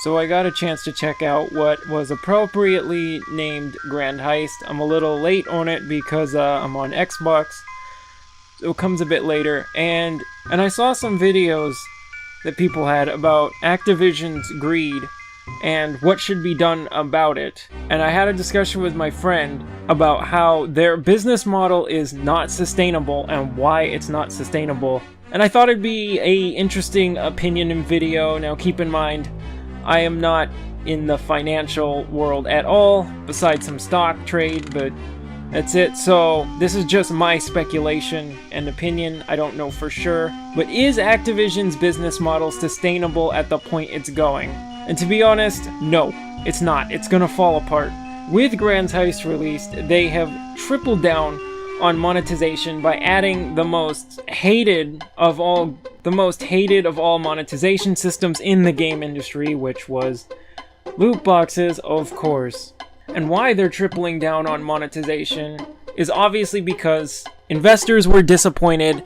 So I got a chance to check out what was appropriately named Grand Heist. I'm a little late on it because I'm on Xbox. So it comes a bit later. And I saw some videos that people had about Activision's greed and what should be done about it. And I had a discussion with my friend about how their business model is not sustainable and why it's not sustainable. And I thought it'd be a interesting opinion and video. Now keep in mind, I am not in the financial world at all, besides some stock trade, but that's it. So this is just my speculation and opinion. I don't know for sure. But is Activision's business model sustainable at the point it's going? And to be honest, no, it's not. It's gonna fall apart. With Grand Heist released, they have tripled down on monetization by adding the most hated of all monetization systems in the game industry, which was loot boxes, of course. And why they're tripling down on monetization is obviously because investors were disappointed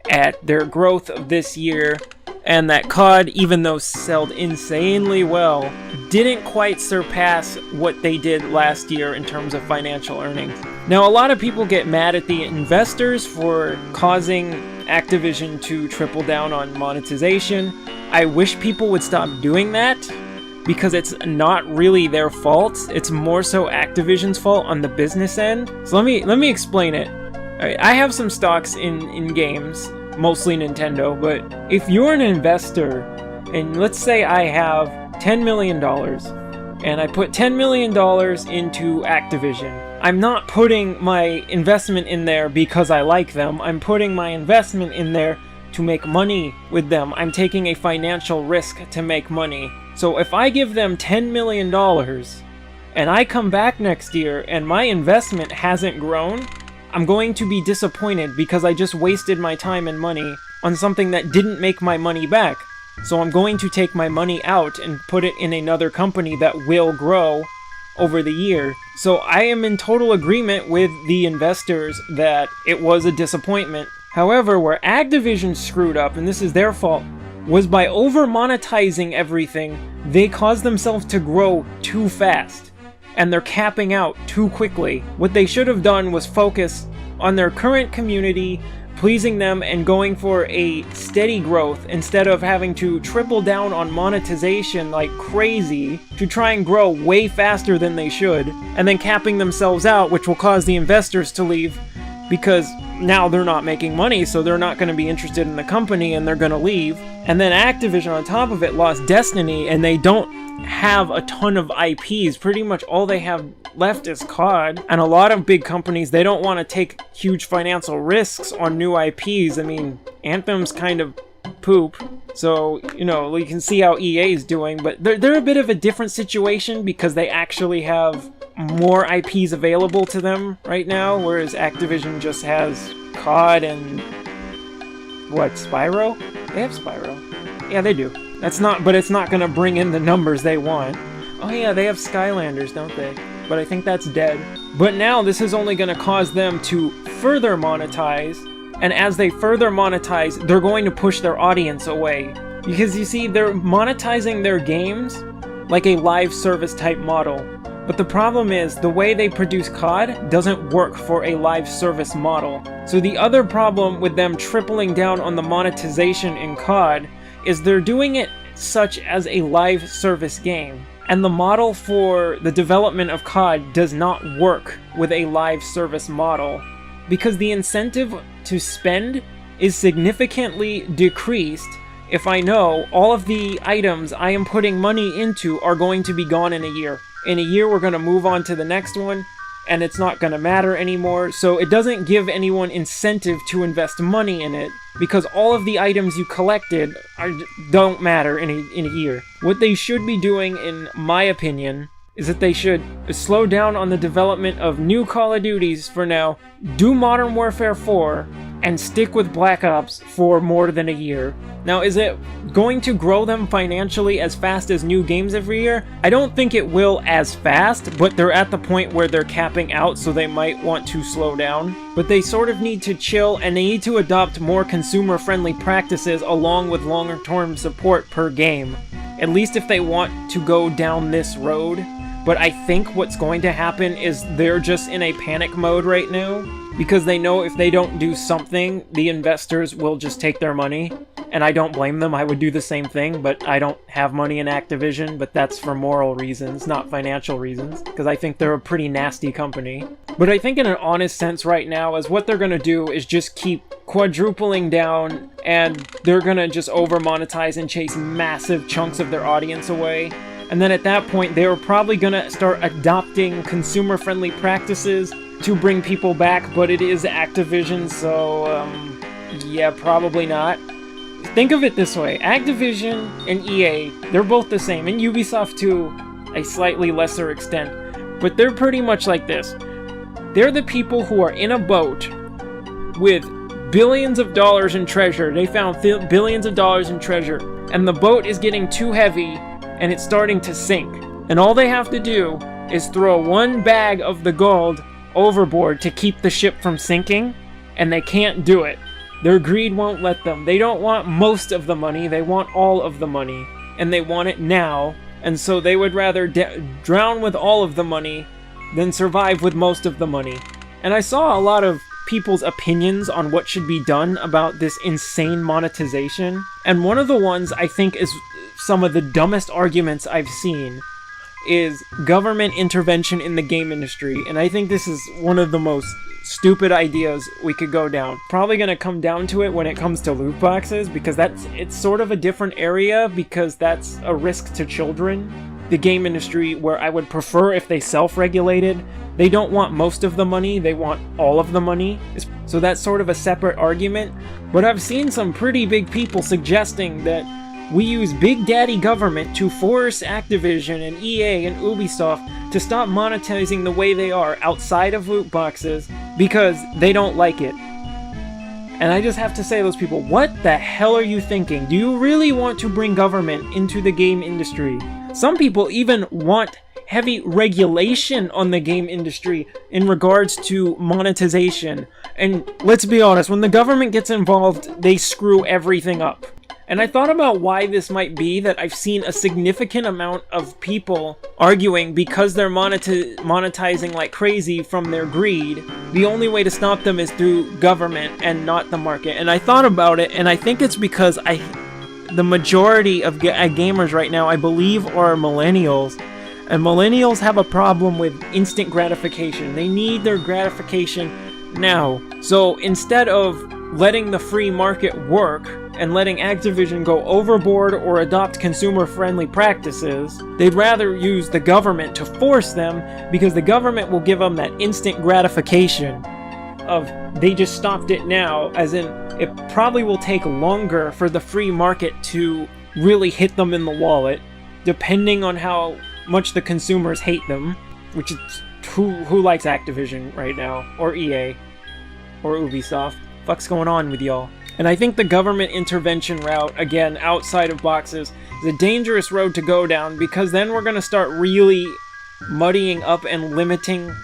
at their growth of this year, and that COD, even though sold insanely well, didn't quite surpass what they did last year in terms of financial earnings. Now, a lot of people get mad at the investors for causing Activision to triple down on monetization. I wish people would stop doing that, because it's not really their fault. It's more so Activision's fault on the business end. So let me explain it. Alright, I have some stocks in games, mostly Nintendo, but if you're an investor, and let's say I have $10 million, and I put $10 million into Activision, I'm not putting my investment in there because I like them. I'm putting my investment in there to make money with them. I'm taking a financial risk to make money. So if I give them $10 million, and I come back next year and my investment hasn't grown, I'm going to be disappointed because I just wasted my time and money on something that didn't make my money back. So I'm going to take my money out and put it in another company that will grow over the year. So I am in total agreement with the investors that it was a disappointment. However, where Activision screwed up, and this is their fault, was by over-monetizing everything, they caused themselves to grow too fast. And they're capping out too quickly. What they should have done was focus on their current community, pleasing them, and going for a steady growth instead of having to triple down on monetization like crazy to try and grow way faster than they should, and then capping themselves out, which will cause the investors to leave because now they're not making money, so they're not going to be interested in the company and they're going to leave. And then Activision on top of it lost Destiny, and they don't have a ton of IPs. Pretty much all they have left is COD, and a lot of big companies, they don't want to take huge financial risks on new IPs. I mean, Anthem's kind of poop, so, you know, you can see how EA is doing, but they're a bit of a different situation because they actually have more IPs available to them right now, whereas Activision just has COD and what, Spyro? They have Spyro. Yeah, they do. But it's not gonna bring in the numbers they want. Oh yeah, they have Skylanders, don't they? But I think that's dead. But now this is only gonna cause them to further monetize, and as they further monetize, they're going to push their audience away. Because you see, they're monetizing their games like a live service type model. But the problem is, the way they produce COD doesn't work for a live service model. So the other problem with them tripling down on the monetization in COD is they're doing it such as a live service game. And the model for the development of COD does not work with a live service model, because the incentive to spend is significantly decreased if I know all of the items I am putting money into are going to be gone in a year. In a year, we're going to move on to the next one, and it's not going to matter anymore, so it doesn't give anyone incentive to invest money in it, because all of the items you collected don't matter in a year. What they should be doing, in my opinion, is that they should slow down on the development of new Call of Duties for now, do Modern Warfare 4, and stick with Black Ops for more than a year. Now, is it going to grow them financially as fast as new games every year? I don't think it will as fast, but they're at the point where they're capping out, so they might want to slow down. But they sort of need to chill, and they need to adopt more consumer-friendly practices along with longer-term support per game. at least if they want to go down this road. But I think what's going to happen is they're just in a panic mode right now, because they know if they don't do something, the investors will just take their money. And I don't blame them. I would do the same thing, but I don't have money in Activision, but that's for moral reasons, not financial reasons, because I think they're a pretty nasty company. But I think in an honest sense right now is what they're going to do is just keep quadrupling down, and they're going to just over-monetize and chase massive chunks of their audience away. And then at that point, they were probably going to start adopting consumer-friendly practices to bring people back, but it is Activision, so, yeah, probably not. Think of it this way, Activision and EA, they're both the same, and Ubisoft to a slightly lesser extent, but they're pretty much like this. They're the people who are in a boat with billions of dollars in treasure. They found billions of dollars in treasure, and the boat is getting too heavy, and it's starting to sink. And all they have to do is throw one bag of the gold overboard to keep the ship from sinking, and they can't do it. Their greed won't let them. They don't want most of the money, they want all of the money. And they want it now, and so they would rather drown with all of the money than survive with most of the money. And I saw a lot of people's opinions on what should be done about this insane monetization. And one of the ones I think is some of the dumbest arguments I've seen is government intervention in the game industry. And I think this is one of the most stupid ideas we could go down. Probably gonna come down to it when it comes to loot boxes, because it's sort of a different area, because that's a risk to children. The game industry, where I would prefer if they self-regulated. They don't want most of the money, they want all of the money. So that's sort of a separate argument. But I've seen some pretty big people suggesting that we use Big Daddy government to force Activision and EA and Ubisoft to stop monetizing the way they are outside of loot boxes because they don't like it. And I just have to say to those people, what the hell are you thinking? Do you really want to bring government into the game industry? Some people even want heavy regulation on the game industry in regards to monetization. And let's be honest, when the government gets involved, they screw everything up. And I thought about why this might be, that I've seen a significant amount of people arguing because they're monetizing like crazy from their greed, the only way to stop them is through government and not the market. And I thought about it, and I think it's because the majority of gamers right now, I believe, are millennials. And millennials have a problem with instant gratification. They need their gratification now. So instead of letting the free market work and letting Activision go overboard or adopt consumer-friendly practices, they'd rather use the government to force them, because the government will give them that instant gratification of they just stopped it now, as in it probably will take longer for the free market to really hit them in the wallet, depending on how much the consumers hate them, which is who likes Activision right now, or EA, or Ubisoft. Fuck's going on with y'all? And I think the government intervention route, again, outside of boxes, is a dangerous road to go down, because then we're going to start really muddying up and limiting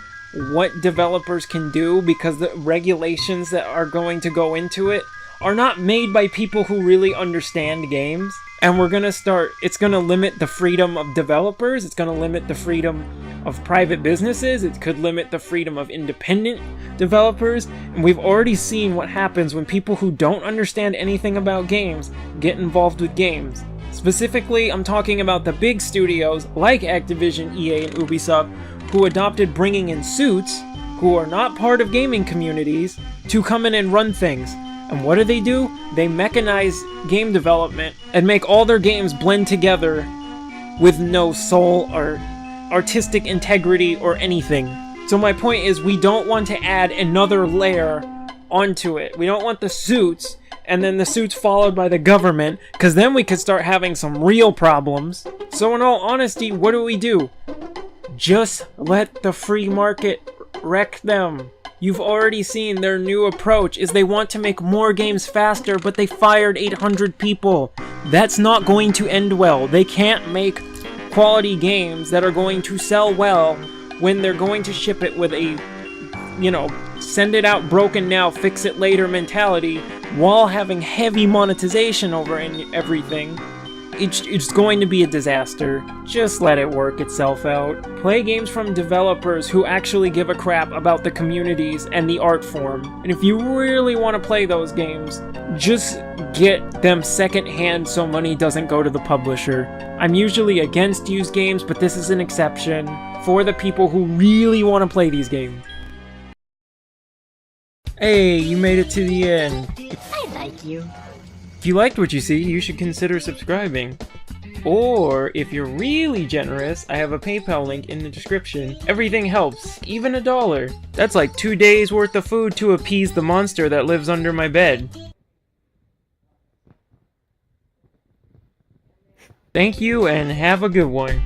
what developers can do, because the regulations that are going to go into it are not made by people who really understand games. And we're going to start, it's going to limit the freedom of developers, it's going to limit the freedom of private businesses, it could limit the freedom of independent developers, and we've already seen what happens when people who don't understand anything about games get involved with games. Specifically, I'm talking about the big studios like Activision, EA, and Ubisoft, who adopted bringing in suits, who are not part of gaming communities, to come in and run things. And what do? They mechanize game development and make all their games blend together with no soul or artistic integrity or anything. So my point is, we don't want to add another layer onto it. We don't want the suits, and then the suits followed by the government, because then we could start having some real problems. So in all honesty, what do? Just let the free market wreck them. You've already seen their new approach is they want to make more games faster, but they fired 800 people. That's not going to end well. They can't make quality games that are going to sell well when they're going to ship it with a, send it out broken now, fix it later mentality, while having heavy monetization over everything. it's going to be a disaster. Just let it work itself out. Play games from developers who actually give a crap about the communities and the art form. And if you really want to play those games, just get them secondhand so money doesn't go to the publisher. I'm usually against used games, but this is an exception for the people who really want to play these games. Hey, you made it to the end. I like you. If you liked what you see, you should consider subscribing. Or, if you're really generous, I have a PayPal link in the description. Everything helps, even $1. That's like 2 days worth of food to appease the monster that lives under my bed. Thank you and have a good one.